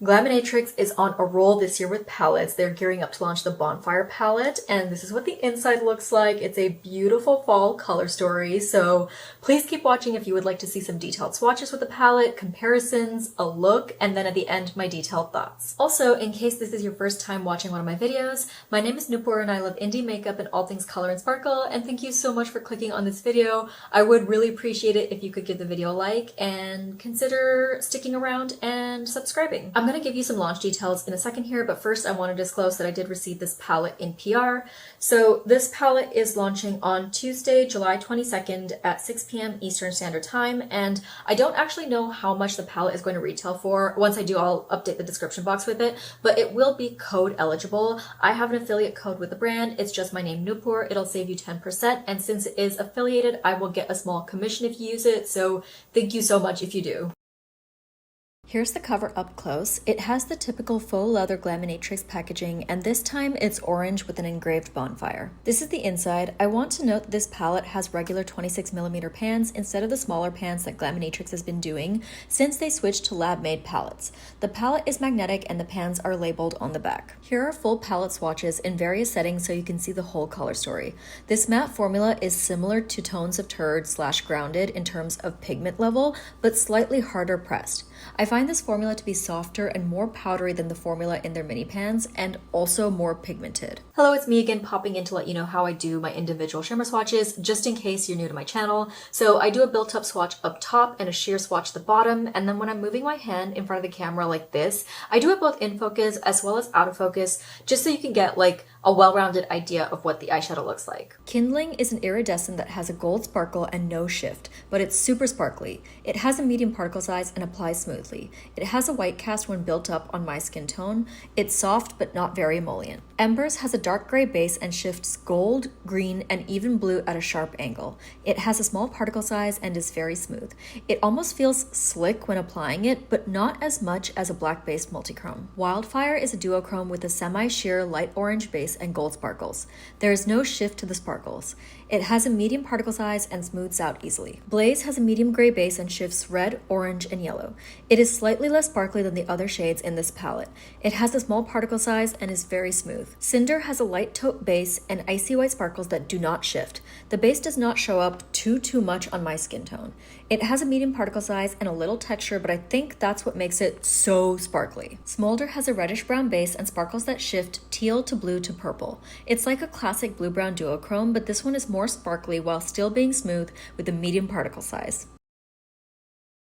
Glaminatrix is on a roll this year with palettes. They're gearing up to launch the Bonfire Palette, and this is what the inside looks like. It's a beautiful fall color story, so please keep watching if you would like to see some detailed swatches with the palette, comparisons, a look, and then at the end, my detailed thoughts. Also, in case this is your first time watching one of my videos, my name is Noopur and I love indie makeup and all things color and sparkle, and thank you so much for clicking on this video. I would really appreciate it if you could give the video a like and consider sticking around and subscribing. I'm going to give you some launch details in a second here, but first I want to disclose that I did receive this palette in PR. So this palette is launching on Tuesday, July 22nd at 6 p.m. Eastern Standard Time, and I don't actually know how much the palette is going to retail for. Once I do, I'll update the description box with it, but it will be code eligible. I have an affiliate code with the brand. It's just my name, Noopur. It'll save you 10%, and since it is affiliated, I will get a small commission if you use it, so thank you so much if you do. Here's the cover up close. It has the typical faux leather Glaminatrix packaging, and this time it's orange with an engraved bonfire. This is the inside. I want to note this palette has regular 26mm pans instead of the smaller pans that Glaminatrix has been doing since they switched to lab-made palettes. The palette is magnetic and the pans are labeled on the back. Here are full palette swatches in various settings so you can see the whole color story. This matte formula is similar to Tones of Turd / Grounded in terms of pigment level, but slightly harder pressed. I find this formula to be softer and more powdery than the formula in their mini pans, and also more pigmented. Hello, it's me again, popping in to let you know how I do my individual shimmer swatches, just in case you're new to my channel. So I do a built-up swatch up top and a sheer swatch at the bottom, and then when I'm moving my hand in front of the camera like this, I do it both in focus as well as out of focus, just so you can get like a well-rounded idea of what the eyeshadow looks like. Kindling is an iridescent that has a gold sparkle and no shift, but it's super sparkly. It has a medium particle size and applies smoothly. It has a white cast when built up on my skin tone. It's soft but not very emollient. Embers has a dark gray base and shifts gold, green, and even blue at a sharp angle. It has a small particle size and is very smooth. It almost feels slick when applying it, but not as much as a black-based multichrome. Wildfire is a duochrome with a semi-sheer light orange base and gold sparkles. There is no shift to the sparkles. It has a medium particle size and smooths out easily. Blaze has a medium gray base and shifts red, orange, and yellow. It is slightly less sparkly than the other shades in this palette. It has a small particle size and is very smooth. Cinder has a light taupe base and icy white sparkles that do not shift. The base does not show up too much on my skin tone. It has a medium particle size and a little texture, but I think that's what makes it so sparkly. Smolder has a reddish brown base and sparkles that shift teal to blue to purple. It's like a classic blue-brown duochrome, but this one is more sparkly while still being smooth with a medium particle size.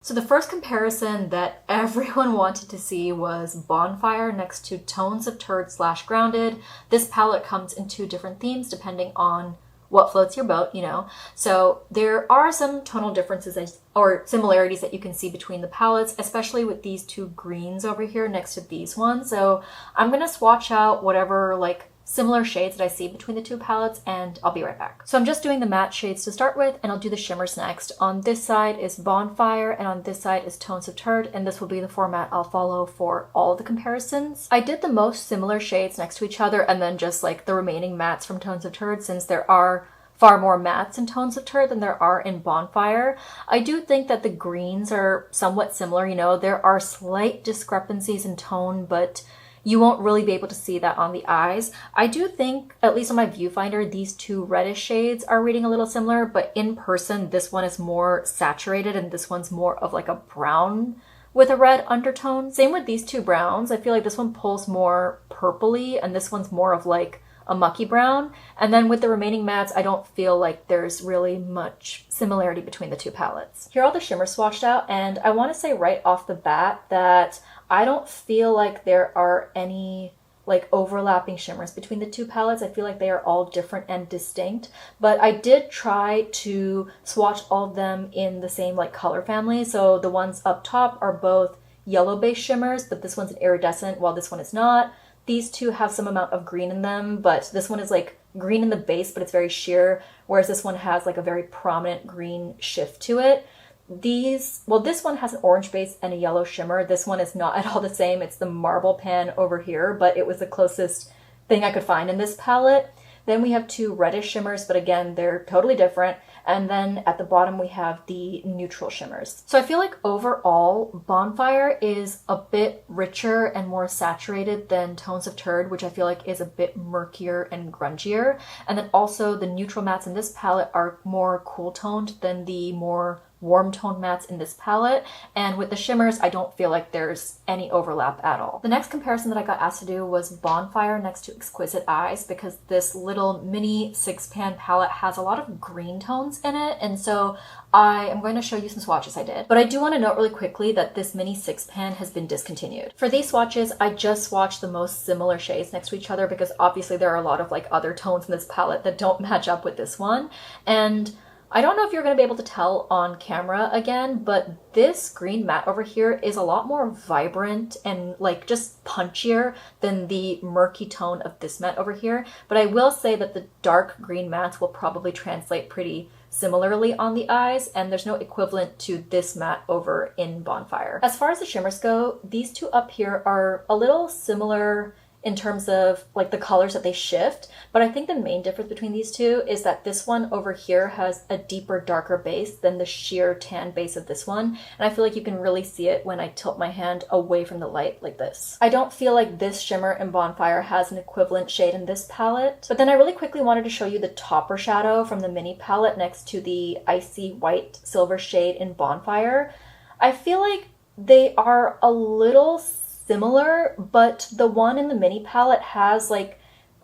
So the first comparison that everyone wanted to see was Bonfire next to Tones of Turd / Grounded. This palette comes in two different themes depending on what floats your boat, you know. So there are some tonal differences or similarities that you can see between the palettes, especially with these two greens over here next to these ones. So I'm gonna swatch out whatever like similar shades that I see between the two palettes, and I'll be right back. So I'm just doing the matte shades to start with, and I'll do the shimmers next. On this side is Bonfire, and on this side is Tones of Turd, and this will be the format I'll follow for all the comparisons. I did the most similar shades next to each other, and then just like the remaining mattes from Tones of Turd, since there are far more mattes in Tones of Turd than there are in Bonfire. I do think that the greens are somewhat similar, you know, there are slight discrepancies in tone, but you won't really be able to see that on the eyes. I do think, at least on my viewfinder, these two reddish shades are reading a little similar, but in person, this one is more saturated and this one's more of like a brown with a red undertone. Same with these two browns. I feel like this one pulls more purpley and this one's more of like a mucky brown. And then with the remaining mattes, I don't feel like there's really much similarity between the two palettes. Here are all the shimmers swatched out, and I want to say right off the bat that I don't feel like there are any like overlapping shimmers between the two palettes. I feel like they are all different and distinct, but I did try to swatch all of them in the same like color family. So the ones up top are both yellow based shimmers, but this one's an iridescent while this one is not. These two have some amount of green in them, but this one is like green in the base, but it's very sheer, whereas this one has like a very prominent green shift to it. This one has an orange base and a yellow shimmer. This one is not at all the same. It's the marble pan over here, but it was the closest thing I could find in this palette. Then we have two reddish shimmers, but again, they're totally different. And then at the bottom, we have the neutral shimmers. So I feel like overall, Bonfire is a bit richer and more saturated than Tones of Turd, which I feel like is a bit murkier and grungier. And then also the neutral mattes in this palette are more cool toned than the more warm toned mattes in this palette, and with the shimmers I don't feel like there's any overlap at all. The next comparison that I got asked to do was Bonfire next to Exquisite Eyes, because this little mini 6-pan palette has a lot of green tones in it, and so I am going to show you some swatches I did. But I do want to note really quickly that this mini 6-pan has been discontinued. For these swatches, I just swatched the most similar shades next to each other because obviously there are a lot of like other tones in this palette that don't match up with this one, and I don't know if you're going to be able to tell on camera again, but this green matte over here is a lot more vibrant and like just punchier than the murky tone of this matte over here. But I will say that the dark green mattes will probably translate pretty similarly on the eyes, and there's no equivalent to this matte over in Bonfire. As far as the shimmers go, these two up here are a little similar in terms of like the colors that they shift, but I think the main difference between these two is that this one over here has a deeper, darker base than the sheer tan base of this one, and I feel like you can really see it when I tilt my hand away from the light like this. I don't feel like this shimmer in Bonfire has an equivalent shade in this palette, but then I really quickly wanted to show you the topper shadow from the mini palette next to the icy white silver shade in Bonfire. I feel like they are a little similar, but the one in the mini palette has like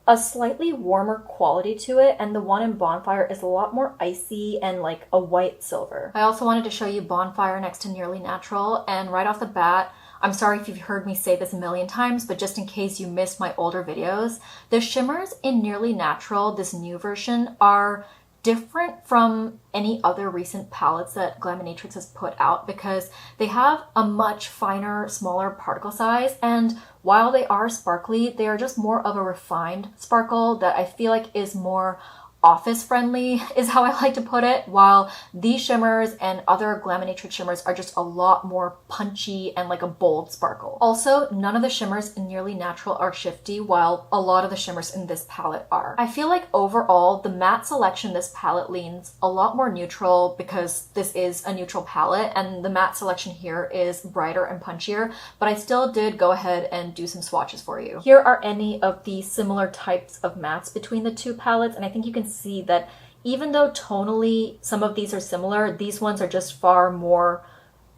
a slightly warmer quality to it, and the one in Bonfire is a lot more icy and like a white silver. I also wanted to show you Bonfire next to Nearly Natural, and right off the bat, I'm sorry if you've heard me say this a million times, but just in case you missed my older videos, the shimmers in Nearly Natural, this new version, are different from any other recent palettes that Glaminatrix has put out because they have a much finer, smaller particle size, and while they are sparkly, they are just more of a refined sparkle that I feel like is more office friendly is how I like to put it, while these shimmers and other Glaminatrix shimmers are just a lot more punchy and like a bold sparkle. Also, none of the shimmers in Nearly Natural are shifty, while a lot of the shimmers in this palette are. I feel like overall the matte selection in this palette leans a lot more neutral because this is a neutral palette, and the matte selection here is brighter and punchier, but I still did go ahead and do some swatches for you. Here are any of the similar types of mattes between the two palettes, and I think you can see that even though tonally some of these are similar, these ones are just far more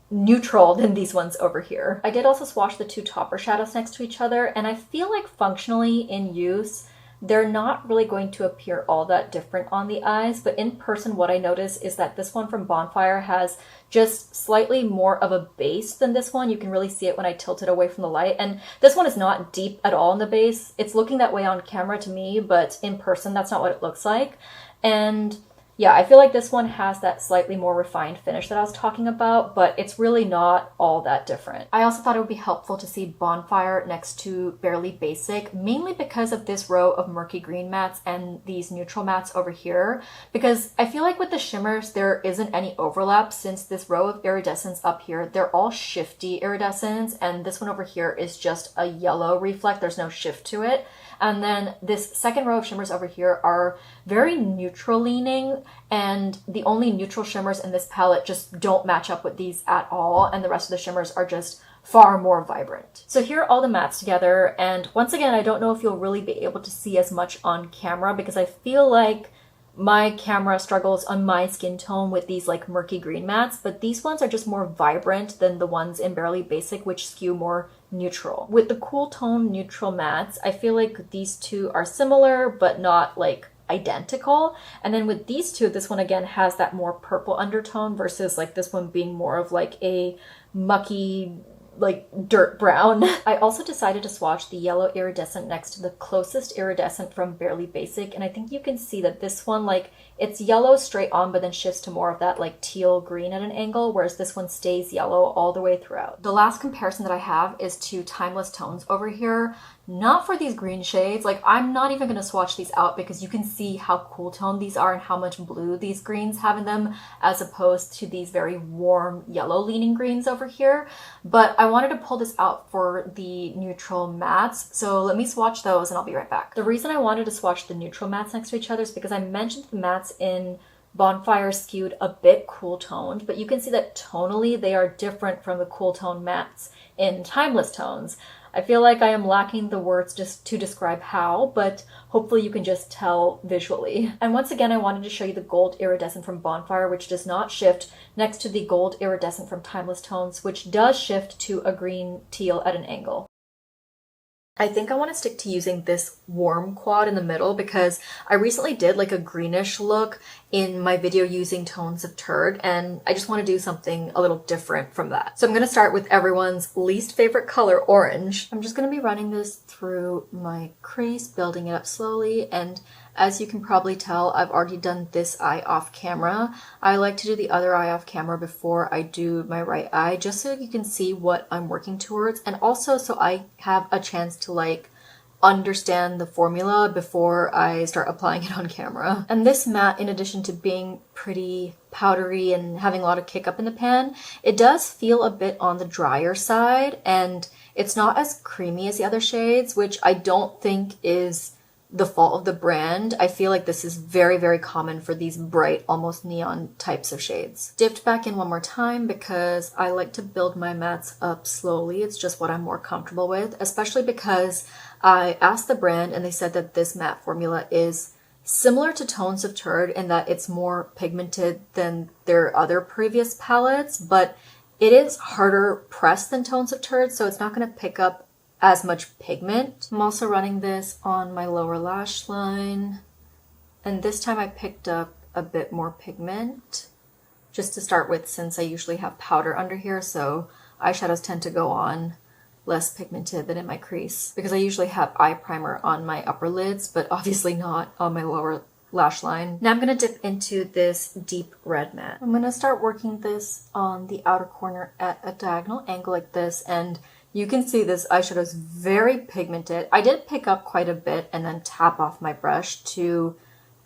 neutral than these ones over here. I did also swatch the two topper shadows next to each other, and I feel like functionally in use, they're not really going to appear all that different on the eyes, but in person what I noticed is that this one from Bonfire has just slightly more of a base than this one. You can really see it when I tilt it away from the light, and this one is not deep at all in the base. It's looking that way on camera to me, but in person that's not what it looks like. And yeah, I feel like this one has that slightly more refined finish that I was talking about, but it's really not all that different. I also thought it would be helpful to see Bonfire next to Barely Basic, mainly because of this row of murky green mattes and these neutral mattes over here, because I feel like with the shimmers there isn't any overlap, since this row of iridescents up here, they're all shifty iridescents, and this one over here is just a yellow reflect, there's no shift to it. And then this second row of shimmers over here are very neutral leaning, and the only neutral shimmers in this palette just don't match up with these at all, and the rest of the shimmers are just far more vibrant. So here are all the mattes together, and once again, I don't know if you'll really be able to see as much on camera because I feel like my camera struggles on my skin tone with these like murky green mattes, but these ones are just more vibrant than the ones in Barely Basic, which skew more neutral. With the cool tone neutral mattes, I feel like these two are similar but not like identical. And then with these two, this one again has that more purple undertone versus like this one being more of like a mucky like dirt brown. I also decided to swatch the yellow iridescent next to the closest iridescent from Barely Basic, and I think you can see that this one, like, it's yellow straight on but then shifts to more of that like teal green at an angle, whereas this one stays yellow all the way throughout. The last comparison that I have is to Timeless Tones over here. Not for these green shades, like I'm not even going to swatch these out because you can see how cool toned these are and how much blue these greens have in them as opposed to these very warm yellow leaning greens over here. But I wanted to pull this out for the neutral mattes, so let me swatch those and I'll be right back. The reason I wanted to swatch the neutral mattes next to each other is because I mentioned the mattes in Bonfire skewed a bit cool toned, but you can see that tonally they are different from the cool tone mattes in Timeless Tones. I feel like I am lacking the words just to describe how, but hopefully you can just tell visually. And once again, I wanted to show you the gold iridescent from Bonfire, which does not shift, next to the gold iridescent from Timeless Tones, which does shift to a green teal at an angle. I think I want to stick to using this warm quad in the middle because I recently did like a greenish look in my video using tones of turd, and I just want to do something a little different from that. So I'm going to start with everyone's least favorite color, orange. I'm just going to be running this through my crease, building it up slowly, and as you can probably tell, I've already done this eye off camera. I like to do the other eye off camera before I do my right eye, just so you can see what I'm working towards, and also so I have a chance to like understand the formula before I start applying it on camera. And this matte, in addition to being pretty powdery and having a lot of kick up in the pan, it does feel a bit on the drier side, and it's not as creamy as the other shades, which I don't think is the fault of the brand. I feel like this is very, very common for these bright, almost neon types of shades. Dipped back in one more time because I like to build my mattes up slowly. It's just what I'm more comfortable with, especially because I asked the brand and they said that this matte formula is similar to Tones of Turd in that it's more pigmented than their other previous palettes, but it is harder pressed than Tones of Turd, so it's not going to pick up as much pigment. I'm also running this on my lower lash line, and this time I picked up a bit more pigment just to start with, since I usually have powder under here, so eyeshadows tend to go on less pigmented than in my crease, because I usually have eye primer on my upper lids, but obviously not on my lower lash line. Now I'm going to dip into this deep red matte. I'm going to start working this on the outer corner at a diagonal angle like this, and you can see this eyeshadow is very pigmented. I did pick up quite a bit and then tap off my brush to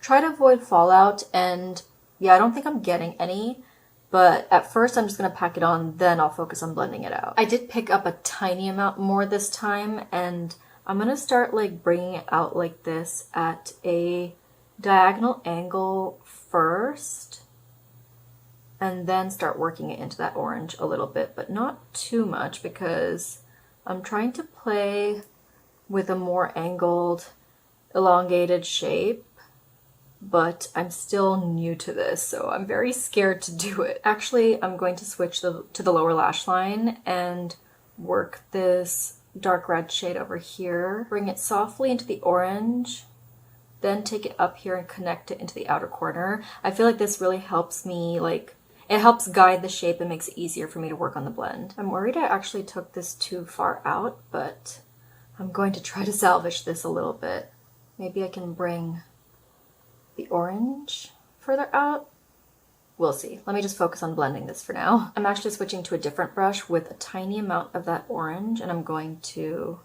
try to avoid fallout, and yeah, I don't think I'm getting any, but at first I'm just going to pack it on, then I'll focus on blending it out. I did pick up a tiny amount more this time, and I'm going to start like bringing it out like this at a diagonal angle first, and then start working it into that orange a little bit, but not too much because I'm trying to play with a more angled, elongated shape, but I'm still new to this, so I'm very scared to do it. Actually, I'm going to switch to the lower lash line and work this dark red shade over here, bring it softly into the orange, then take it up here and connect it into the outer corner. I feel like this really helps me, like, it helps guide the shape and makes it easier for me to work on the blend. I'm worried I actually took this too far out, but I'm going to try to salvage this a little bit. Maybe I can bring the orange further out. We'll see. Let me just focus on blending this for now. I'm actually switching to a different brush with a tiny amount of that orange, and I'm going to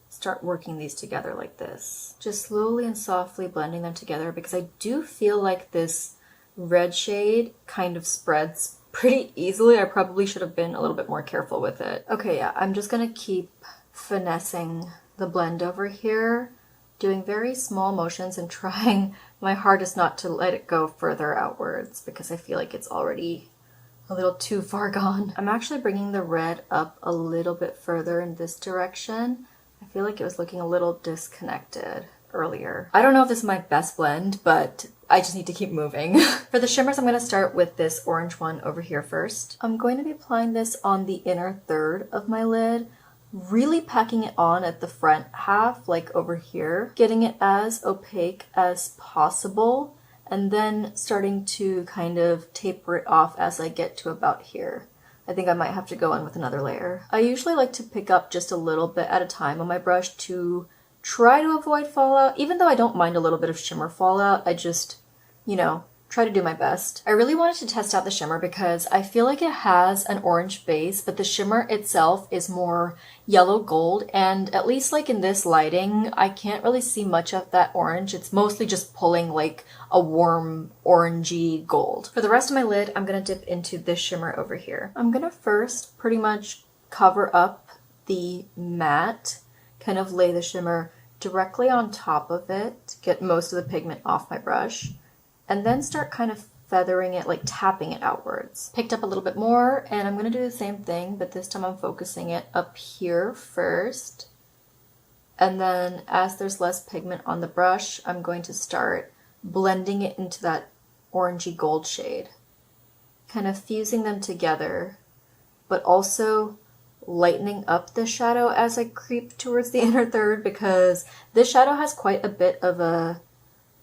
start working these together like this. Just slowly and softly blending them together, because I do feel like this red shade kind of spreads pretty easily. I probably should have been a little bit more careful with it. Okay, yeah, I'm just gonna keep finessing the blend over here, doing very small motions and trying my hardest not to let it go further outwards because I feel like it's already a little too far gone. I'm actually bringing the red up a little bit further in this direction. I feel like it was looking a little disconnected earlier. I don't know if this is my best blend, but I just need to keep moving. For the shimmers, I'm going to start with this orange one over here first. I'm going to be applying this on the inner third of my lid, really packing it on at the front half, like over here, getting it as opaque as possible, and then starting to kind of taper it off as I get to about here. I think I might have to go in with another layer. I usually like to pick up just a little bit at a time on my brush to try to avoid fallout. Even though I don't mind a little bit of shimmer fallout, I just, you know, try to do my best. I really wanted to test out the shimmer because I feel like it has an orange base, but the shimmer itself is more yellow gold, and at least like in this lighting, I can't really see much of that orange. It's mostly just pulling like a warm orangey gold. For the rest of my lid, I'm gonna dip into this shimmer over here. I'm gonna first pretty much cover up the matte, kind of lay the shimmer directly on top of it, get most of the pigment off my brush, and then start kind of feathering it, like tapping it outwards. Picked up a little bit more, and I'm gonna do the same thing, but this time I'm focusing it up here first. And then as there's less pigment on the brush, I'm going to start blending it into that orangey gold shade. Kind of fusing them together, but also lightening up the shadow as I creep towards the inner third, because this shadow has quite a bit of a,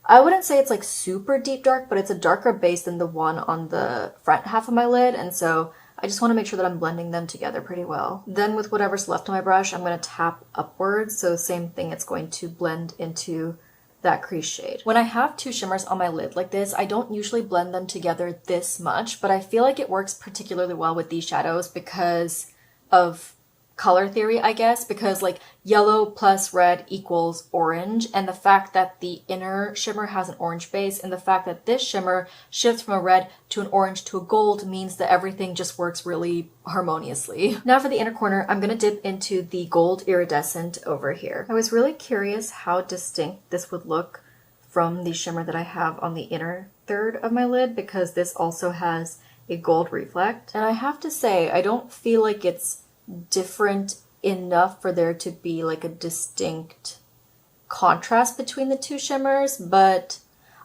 I wouldn't say it's like super deep dark, but it's a darker base than the one on the front half of my lid, and so I just want to make sure that I'm blending them together pretty well. Then with whatever's left on my brush, I'm going to tap upwards, so same thing, it's going to blend into that crease shade. When I have two shimmers on my lid like this, I don't usually blend them together this much, but I feel like it works particularly well with these shadows because of color theory, I guess, because like yellow plus red equals orange, and the fact that the inner shimmer has an orange base and the fact that this shimmer shifts from a red to an orange to a gold means that everything just works really harmoniously. Now for the inner corner, I'm going to dip into the gold iridescent over here. I was really curious how distinct this would look from the shimmer that I have on the inner third of my lid, because this also has a gold reflect, and I have to say I don't feel like it's different enough for there to be like a distinct contrast between the two shimmers, but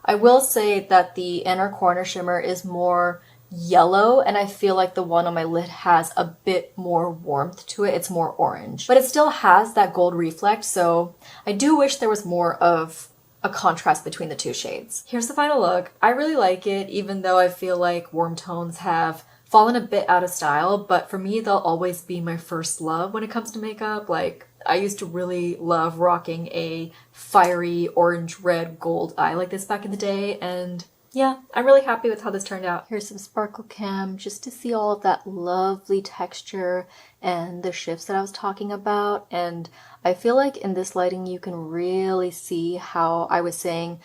I will say that the inner corner shimmer is more yellow, and I feel like the one on my lid has a bit more warmth to it. It's more orange, but it still has that gold reflect, so I do wish there was more of a contrast between the two shades. Here's the final look. I really like it, even though I feel like warm tones have fallen a bit out of style, but for me, they'll always be my first love when it comes to makeup. Like, I used to really love rocking a fiery orange, red, gold eye like this back in the day, and yeah, I'm really happy with how this turned out. Here's some sparkle cam just to see all of that lovely texture and the shifts that I was talking about, and I feel like in this lighting you can really see how I was saying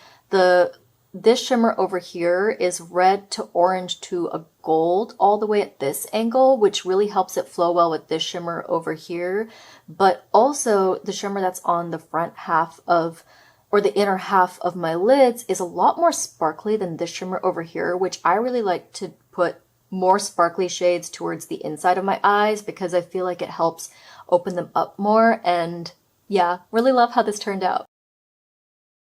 this shimmer over here is red to orange to a gold all the way at this angle, which really helps it flow well with this shimmer over here. But also the shimmer that's on the front half of, or the inner half of my lids, is a lot more sparkly than this shimmer over here, which I really like to put more sparkly shades towards the inside of my eyes because I feel like it helps open them up more. And yeah, really love how this turned out.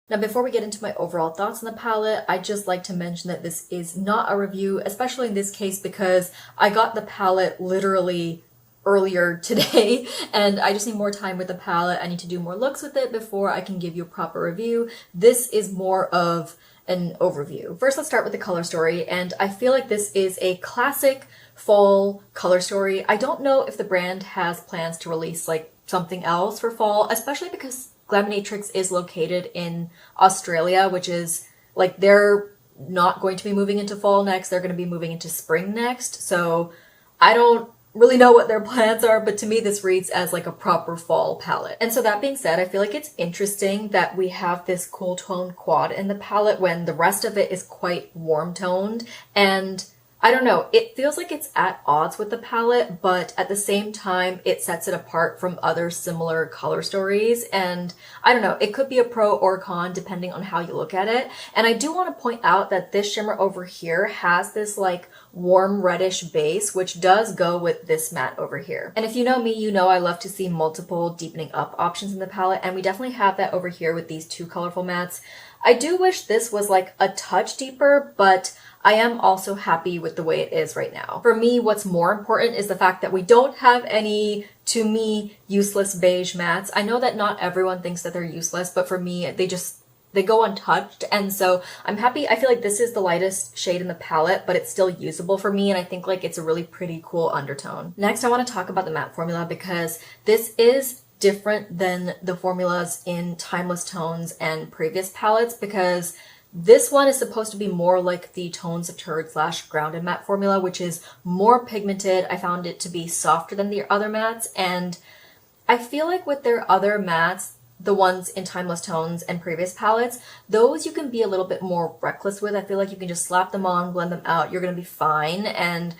Now, before we get into my overall thoughts on the palette, I'd just like to mention that this is not a review, especially in this case because I got the palette literally earlier today and I just need more time with the palette. I need to do more looks with it before I can give you a proper review. This is more of an overview. First, let's start with the color story, and I feel like this is a classic fall color story. I don't know if the brand has plans to release like something else for fall, especially because Glaminatrix is located in Australia, which is like they're not going to be moving into fall next. They're going to be moving into spring next. So I don't really know what their plans are, but to me this reads as like a proper fall palette. And so that being said, I feel like it's interesting that we have this cool tone quad in the palette when the rest of it is quite warm toned, and I don't know, it feels like it's at odds with the palette, but at the same time, it sets it apart from other similar color stories. And I don't know, it could be a pro or con depending on how you look at it. And I do want to point out that this shimmer over here has this like warm reddish base, which does go with this matte over here. And if you know me, you know I love to see multiple deepening up options in the palette, and we definitely have that over here with these two colorful mattes. I do wish this was like a touch deeper, but I am also happy with the way it is right now. For me, what's more important is the fact that we don't have any, to me, useless beige mattes. I know that not everyone thinks that they're useless, but for me, they go untouched, and so I'm happy. I feel like this is the lightest shade in the palette, but it's still usable for me, and I think like it's a really pretty cool undertone. Next, I want to talk about the matte formula because this is different than the formulas in Timeless Tones and previous palettes, because this one is supposed to be more like the Tones of Turd / Grounded matte formula, which is more pigmented. I found it to be softer than the other mattes, and I feel like with their other mattes, the ones in Timeless Tones and previous palettes, those you can be a little bit more reckless with. I feel like you can just slap them on, blend them out, you're gonna be fine. And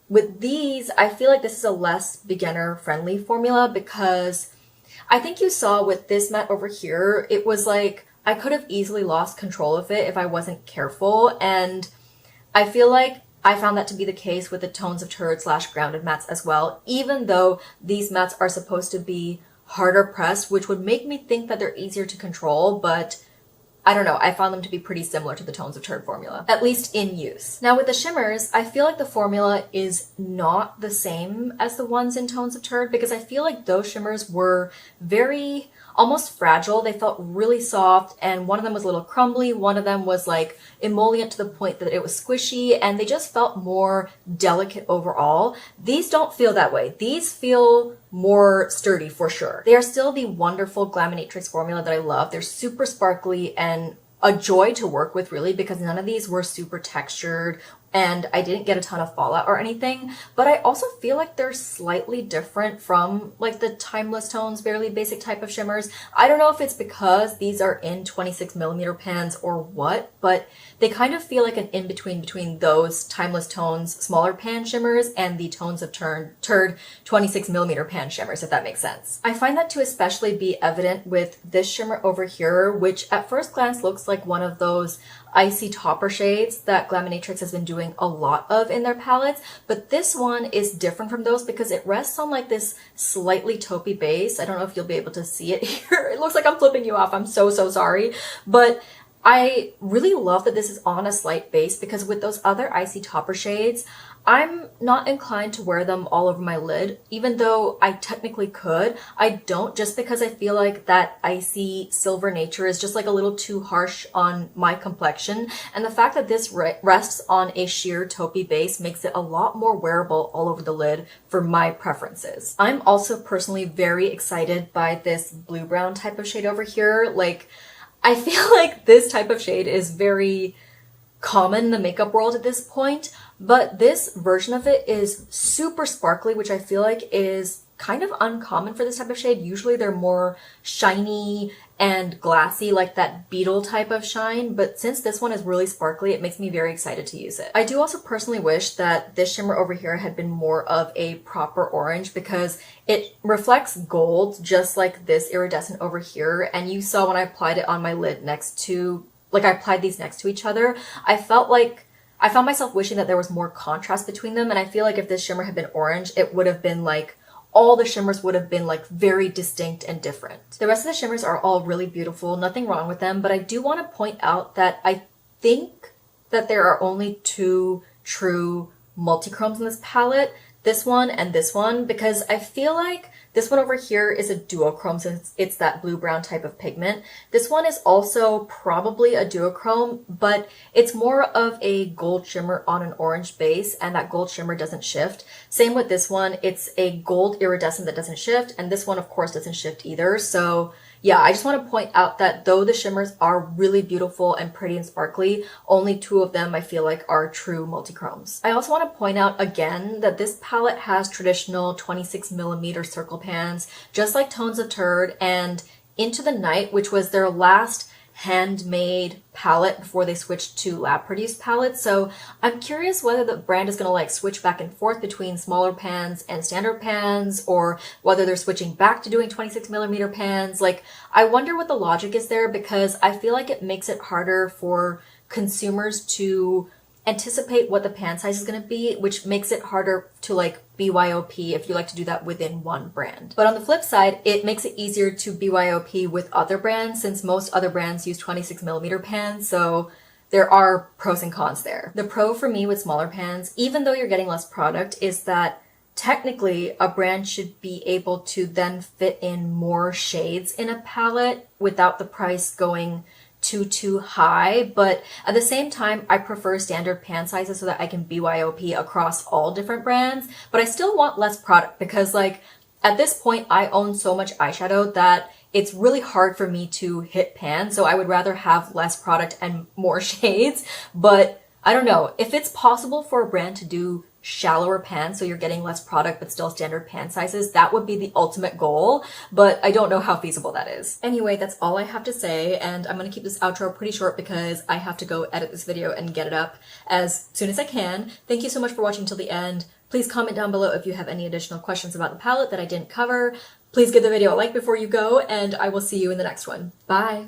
with these, I feel like this is a less beginner-friendly formula because I think you saw with this matte over here, it was like I could have easily lost control of it if I wasn't careful, and I feel like I found that to be the case with the Tones of Turd / Grounded mattes as well, even though these mattes are supposed to be harder pressed, which would make me think that they're easier to control, but I don't know, I found them to be pretty similar to the Tones of Turd formula, at least in use. Now with the shimmers, I feel like the formula is not the same as the ones in Tones of Turd because I feel like those shimmers were very almost fragile. They felt really soft, and one of them was a little crumbly, one of them was like emollient to the point that it was squishy, and they just felt more delicate overall. These don't feel that way. These feel more sturdy for sure. They are still the wonderful Glaminatrix formula that I love. They're super sparkly and a joy to work with really because none of these were super textured and I didn't get a ton of fallout or anything, but I also feel like they're slightly different from like the Timeless Tones, Barely Basic type of shimmers. I don't know if it's because these are in 26mm pans or what, but they kind of feel like an in-between between those Timeless Tones smaller pan shimmers and the Tones of Turd 26mm pan shimmers, if that makes sense. I find that to especially be evident with this shimmer over here, which at first glance looks like one of those icy topper shades that Glaminatrix has been doing a lot of in their palettes, but this one is different from those because it rests on like this slightly taupey base. I don't know if you'll be able to see it here. It looks like I'm flipping you off. I'm so sorry. But I really love that this is on a slight base because with those other icy topper shades, I'm not inclined to wear them all over my lid, even though I technically could. I don't, just because I feel like that icy silver nature is just like a little too harsh on my complexion. And the fact that this rests on a sheer taupey base makes it a lot more wearable all over the lid for my preferences. I'm also personally very excited by this blue-brown type of shade over here. Like, I feel like this type of shade is very common in the makeup world at this point, but this version of it is super sparkly, which I feel like is kind of uncommon for this type of shade. Usually they're more shiny and glassy, like that beetle type of shine, but since this one is really sparkly, it makes me very excited to use it. I do also personally wish that this shimmer over here had been more of a proper orange because it reflects gold just like this iridescent over here, and you saw when I applied it on my lid next to, like I applied these next to each other, I found myself wishing that there was more contrast between them, and I feel like if this shimmer had been orange, it would have been like, all the shimmers would have been like very distinct and different. The rest of the shimmers are all really beautiful, nothing wrong with them, but I do want to point out that I think that there are only two true multi-chromes in this palette, this one and this one, because I feel like this one over here is a duochrome since it's that blue-brown type of pigment. This one is also probably a duochrome, but it's more of a gold shimmer on an orange base, and that gold shimmer doesn't shift. Same with this one, it's a gold iridescent that doesn't shift, and this one of course doesn't shift either. So yeah, I just want to point out that though the shimmers are really beautiful and pretty and sparkly, only two of them I feel like are true multi-chromes. I also want to point out again that this palette has traditional 26mm circle pans, just like Tones of Turd and Into the Night, which was their last handmade palette before they switched to lab produced palettes. So I'm curious whether the brand is going to like switch back and forth between smaller pans and standard pans, or whether they're switching back to doing 26mm pans. Like, I wonder what the logic is there, because I feel like it makes it harder for consumers to anticipate what the pan size is going to be, which makes it harder to like BYOP if you like to do that within one brand. But on the flip side, it makes it easier to BYOP with other brands since most other brands use 26mm pans, so there are pros and cons there. The pro for me with smaller pans, even though you're getting less product, is that technically a brand should be able to then fit in more shades in a palette without the price going too high, but at the same time I prefer standard pan sizes so that I can BYOP across all different brands, but I still want less product because like at this point I own so much eyeshadow that it's really hard for me to hit pan, so I would rather have less product and more shades. But I don't know, if it's possible for a brand to do shallower pans so you're getting less product but still standard pan sizes, that would be the ultimate goal, but I don't know how feasible that is. Anyway, that's all I have to say, and I'm gonna keep this outro pretty short because I have to go edit this video and get it up as soon as I can. Thank you so much for watching till the end. Please comment down below if you have any additional questions about the palette that I didn't cover. Please give the video a like before you go, and I will see you in the next one. Bye!